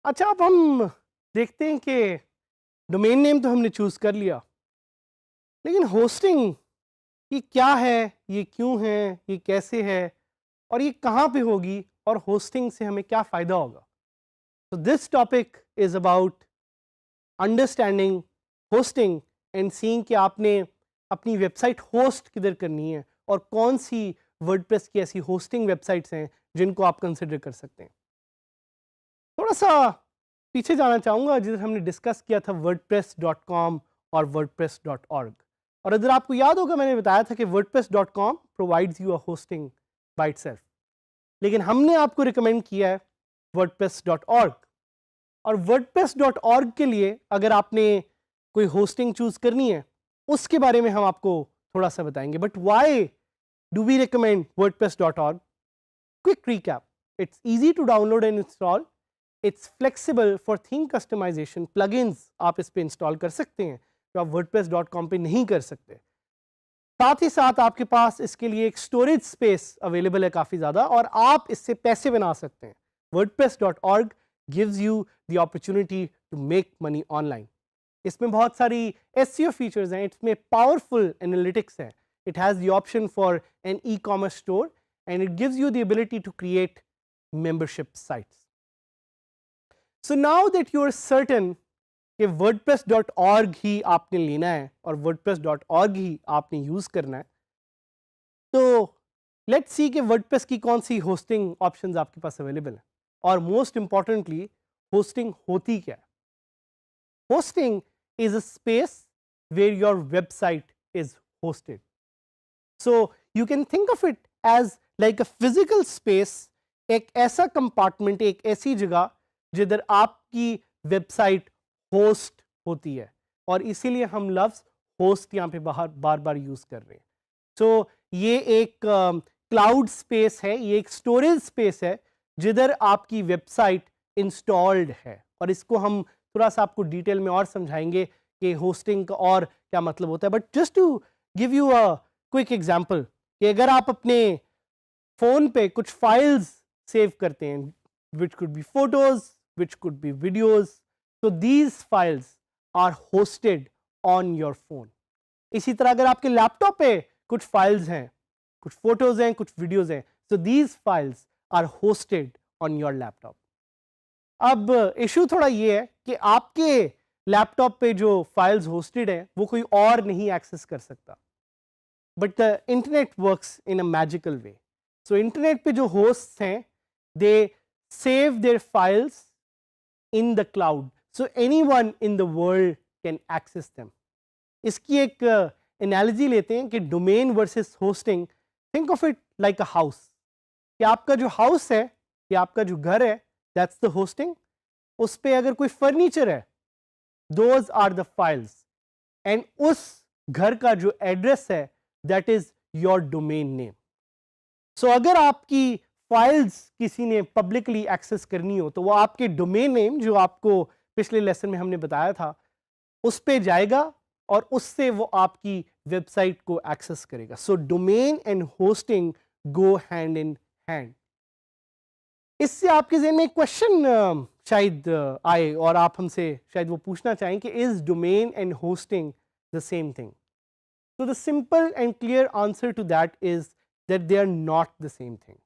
अच्छा, अब हम देखते हैं कि डोमेन नेम तो हमने चूज कर लिया, लेकिन होस्टिंग ये क्या है, ये क्यों है, ये कैसे है और ये कहाँ पे होगी और होस्टिंग से हमें क्या फ़ायदा होगा। तो this topic is about understanding hosting and seeing कि आपने अपनी वेबसाइट होस्ट किधर करनी है और कौन सी वर्डप्रेस की ऐसी होस्टिंग वेबसाइट्स हैं जिनको आप कंसिडर कर सकते हैं। थोड़ा सा पीछे जाना चाहूँगा जिधर हमने डिस्कस किया था wordpress.com और wordpress.org, और अगर आपको याद होगा मैंने बताया था कि wordpress.com provides you a hosting by itself, लेकिन हमने आपको रिकमेंड किया है wordpress.org। और wordpress.org के लिए अगर आपने कोई होस्टिंग चूज करनी है उसके बारे में हम आपको थोड़ा सा बताएंगे। But why do we recommend wordpress.org? Quick recap, it's easy to download and install, it's flexible for theme customisation, plugins आप इस पे इंस्टॉल कर सकते हैं जो आप wordpress.com पे नहीं कर सकते। साथ ही साथ आपके पास इसके लिए एक स्टोरेज स्पेस अवेलेबल है काफ़ी ज़्यादा, और आप इससे पैसे बना सकते हैं। wordpress.org gives you the opportunity to make money online। इसमें बहुत सारी SEO फीचर्स हैं, इसमें पावरफुल एनालिटिक्स है, it has the option for an e-commerce store and it gives you the ability to create membership sites. So now that you are certain कि wordpress.org ही आपने लेना है और wordpress.org ही आपने यूज करना है, तो लेट्स सी कि वर्डप्रेस की कौन सी होस्टिंग ऑप्शंस आपके पास अवेलेबल है, और मोस्ट इंपॉर्टेंटली होस्टिंग होती क्या है। Hosting is a space where your website is hosted. So you can think of it as like a physical space, एक ऐसा कंपार्टमेंट, एक ऐसी जगह जिधर आपकी वेबसाइट होस्ट होती है, और इसीलिए हम लफ्ज होस्ट यहाँ पे बार बार यूज कर रहे हैं। सो ये एक क्लाउड स्पेस है, ये एक स्टोरेज स्पेस है जिधर आपकी वेबसाइट इंस्टॉल्ड है, और इसको हम थोड़ा सा आपको डिटेल में और समझाएंगे कि होस्टिंग का और क्या मतलब होता है। But just to give you a quick example, कि अगर आप अपने फोन पे कुछ फाइल्स सेव करते हैं, which could be photos, which could be videos, so these files are hosted on your phone। इसी तरह अगर आपके लैपटॉप पे कुछ फाइल्स हैं, कुछ फोटोज हैं, कुछ वीडियोज हैं, so these files are hosted on your laptop। अब इशू थोड़ा ये है कि आपके लैपटॉप पे जो फाइल्स होस्टेड हैं वो कोई और नहीं एक्सेस कर सकता, but the internet works in a magical way. So internet पे जो होस्ट्स हैं, दे save their files in the cloud, so anyone in the world can access them। इसकी एक एनालॉजी लेते हैं कि domain versus hosting, think of it like a house, कि आपका जो हाउस है या आपका जो घर है, दैट्स द होस्टिंग। उस पे अगर कोई फर्नीचर है, those are the files, and उस घर का जो एड्रेस है that is your domain name. So अगर आपकी फाइल्स किसी ने पब्लिकली एक्सेस करनी हो तो वो आपके डोमेन नेम, जो आपको पिछले लेसन में हमने बताया था, उस पे जाएगा और उससे वो आपकी वेबसाइट को एक्सेस करेगा। So domain and hosting go hand in hand. इससे आपके ज़हन में एक क्वेश्चन शायद आए और आप हमसे शायद वो पूछना चाहें कि is domain and hosting the same thing? So the simple and clear answer to that is that they are not the same thing,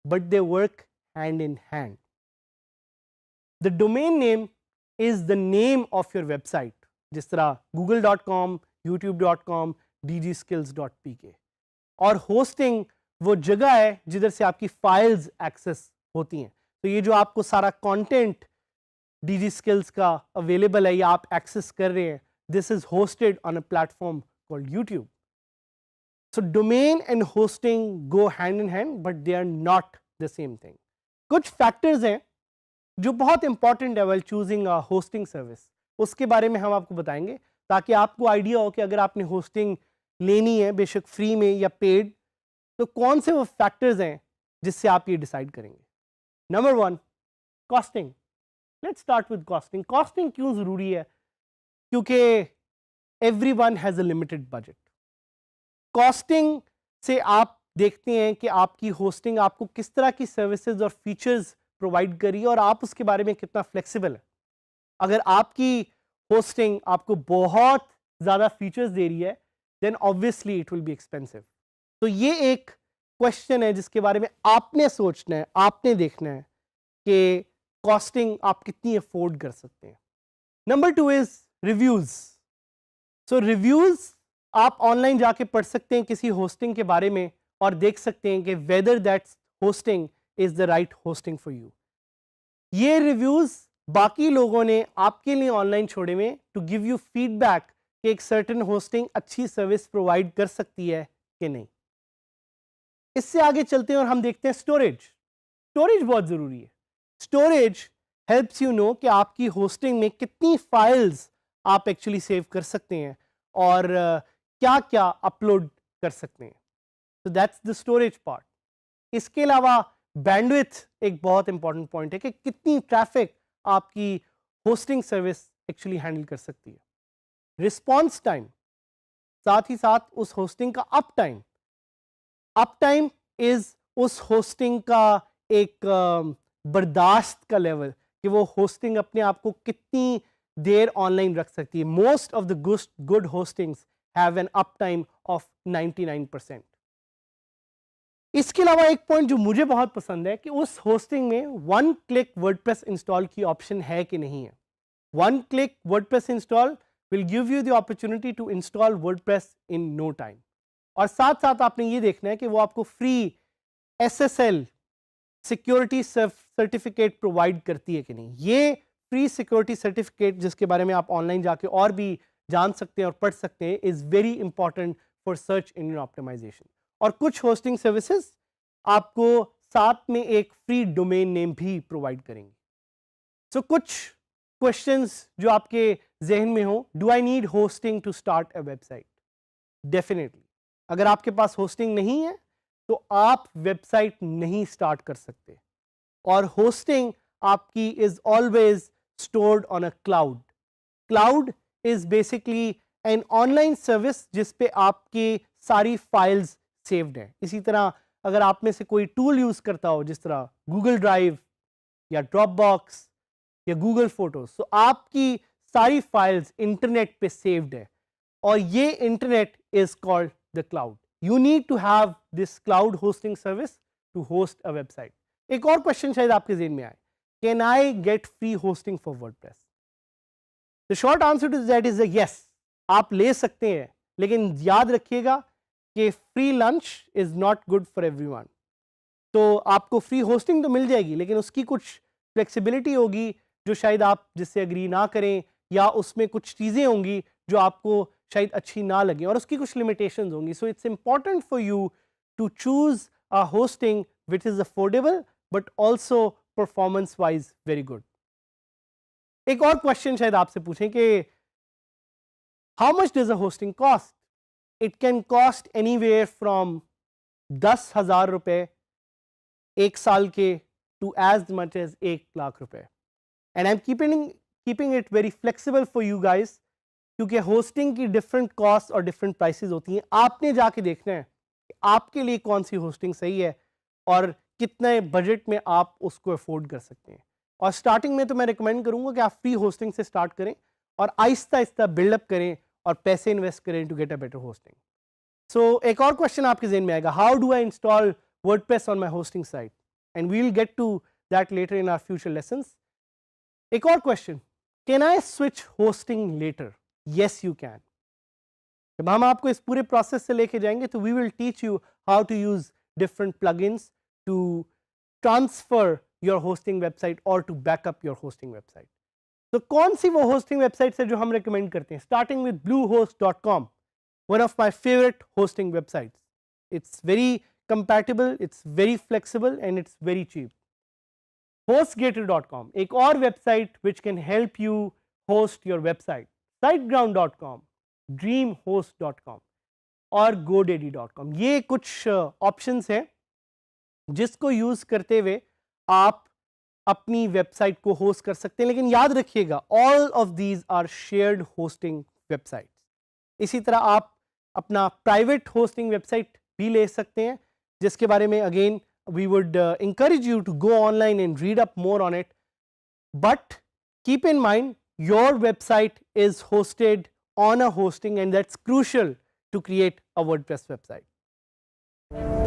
but they work hand in hand. The domain name is the name of your website, जिस तरह google.com, youtube.com, DigiSkills.pk, और hosting वो जगह है जिधर से आपकी files access होती हैं। तो ये जो आपको सारा कंटेंट DigiSkills का अवेलेबल है या आप एक्सेस कर रहे हैं, this is hosted on a platform called YouTube। So domain and hosting go hand in hand, but they are not the same thing। कुछ फैक्टर्स हैं जो बहुत इंपॉर्टेंट है while choosing a hosting service, उसके बारे में हम आपको बताएंगे ताकि आपको आइडिया हो कि अगर आपने होस्टिंग लेनी है, बेशक फ्री में या पेड, तो कौन से वो फैक्टर्स हैं जिससे आप ये डिसाइड करेंगे? Number 1, costing. Let's start with costing. Costing क्यों ज़रूरी है? क्योंकि everyone has a limited budget. Costing से आप देखते हैं कि आपकी होस्टिंग आपको किस तरह की सर्विसेज और फीचर्स प्रोवाइड करी है और आप उसके बारे में कितना फ्लेक्सिबल है। अगर आपकी होस्टिंग आपको बहुत ज़्यादा फीचर्स दे रही है, then obviously it will be expensive. तो ये एक क्वेश्चन है जिसके बारे में आपने सोचना है, आपने देखना है कि कॉस्टिंग आप कितनी अफोर्ड कर सकते हैं। Number 2 is reviews. So reviews आप ऑनलाइन जाके पढ़ सकते हैं किसी होस्टिंग के बारे में और देख सकते हैं कि whether that hosting is the right hosting for you. ये रिव्यूज बाकी लोगों ने आपके लिए ऑनलाइन छोड़े हुए टू गिव यू फीडबैक कि एक सर्टेन होस्टिंग अच्छी सर्विस प्रोवाइड कर सकती है कि नहीं। इससे आगे चलते हैं और हम देखते हैं स्टोरेज। स्टोरेज बहुत जरूरी है। स्टोरेज हेल्प्स यू नो कि आपकी होस्टिंग में कितनी फाइल्स आप एक्चुअली सेव कर सकते हैं और क्या क्या अपलोड कर सकते हैं। तो दैट्स द स्टोरेज पार्ट। इसके अलावा बैंडविड्थ एक बहुत इंपॉर्टेंट पॉइंट है कि कितनी ट्रैफिक आपकी होस्टिंग सर्विस एक्चुअली हैंडल कर सकती है। रिस्पॉन्स टाइम, साथ ही साथ उस होस्टिंग का up time. Up time is उस होस्टिंग का एक बर्दाश्त का लेवल कि वो होस्टिंग अपने आप को कितनी देर ऑनलाइन रख सकती है। Most of the good hostings have an up time of 99%। इसके अलावा एक पॉइंट जो मुझे बहुत पसंद है कि उस होस्टिंग में वन क्लिक वर्डप्रेस इंस्टॉल की ऑप्शन है कि नहीं है। One click WordPress install will give you the opportunity to install WordPress in no time. और साथ साथ आपने ये देखना है कि वो आपको free SSL security certificate provide करती है कि नहीं। ये फ्री सिक्योरिटी सर्टिफिकेट जिसके बारे में आप ऑनलाइन जाके और भी जान सकते हैं और पढ़ सकते हैं is very important for search engine optimisation. और कुछ होस्टिंग सर्विसेज आपको साथ में एक फ्री डोमेन नेम भी प्रोवाइड करेंगे। सो कुछ क्वेश्चंस जो आपके जहन में हो, do I need hosting to start a website? Definitely. अगर आपके पास होस्टिंग नहीं है तो आप वेबसाइट नहीं स्टार्ट कर सकते। और होस्टिंग आपकी is always stored on a cloud. Cloud is basically an online service जिस पे आपकी सारी फाइल्स सेव्ड हैं। इसी तरह अगर आप में से कोई टूल यूज करता हो जिस तरह गूगल ड्राइव या ड्रॉपबॉक्स या गूगल फोटोज, तो आपकी सारी फाइल्स इंटरनेट पे सेव्ड है और ये internet is called the cloud. You need to have this cloud hosting service to host a website. एक और क्वेश्चन शायद आपके जेहन में आए, can I get free hosting for WordPress? The short answer to that is yes, आप ले सकते हैं, लेकिन याद रखिएगा कि free lunch is not good for everyone. तो आपको फ्री होस्टिंग तो मिल जाएगी लेकिन उसकी कुछ फ्लेक्सिबिलिटी होगी जो शायद आप जिससे एग्री ना करें, या उसमें कुछ चीज़ें होंगी जो आपको शायद अच्छी ना लगे और उसकी कुछ लिमिटेशंस होंगी। So it's important for you to choose a hosting which is affordable but also performance wise very good. एक और क्वेश्चन शायद आपसे पूछें कि how much does a hosting cost? It can cost anywhere from 10,000 रुपए एक साल के टू एज मच एज 1,00,000 रुपए। And I am keeping it very flexible for you guys, क्योंकि होस्टिंग की डिफरेंट कॉस्ट और डिफरेंट प्राइसेस होती हैं। आपने जाके देखना है कि आपके लिए कौन सी होस्टिंग सही है और कितने बजट में आप उसको अफोर्ड कर सकते हैं। और स्टार्टिंग में तो मैं रिकमेंड करूंगा कि आप फ्री होस्टिंग से स्टार्ट करें और आहिस्ता आहिस्ता बिल्डअप करें और पैसे इन्वेस्ट करें to get a better hosting. So एक और क्वेश्चन आपके जेहन में आएगा, how do I install WordPress on my hosting site? And we will get to that later in our future lessons. एक और question, can I switch hosting later? Yes you can. जब हम आपको इस पूरे प्रोसेस से लेके जाएंगे तो we will teach you how to use different plugins to transfer your hosting website और to backup your hosting website. तो कौन सी वो होस्टिंग वेबसाइट है जो हम रेकमेंड करते हैं? Starting with bluehost.com, one of my favorite hosting websites. It's very compatible, it's very flexible and it's very cheap. hostgator.com, एक और website which can help you host your website. siteground.com, dreamhost.com, और godaddy.com। ये कुछ options हैं जिसको use करते हुए आप अपनी वेबसाइट को होस्ट कर सकते हैं, लेकिन याद रखिएगा all of these are shared hosting website. इसी तरह आप अपना प्राइवेट होस्टिंग वेबसाइट भी ले सकते हैं, जिसके बारे में again we would encourage you to go online and read up more on it, but keep in mind your website is hosted on a hosting, and that's crucial to create a WordPress website.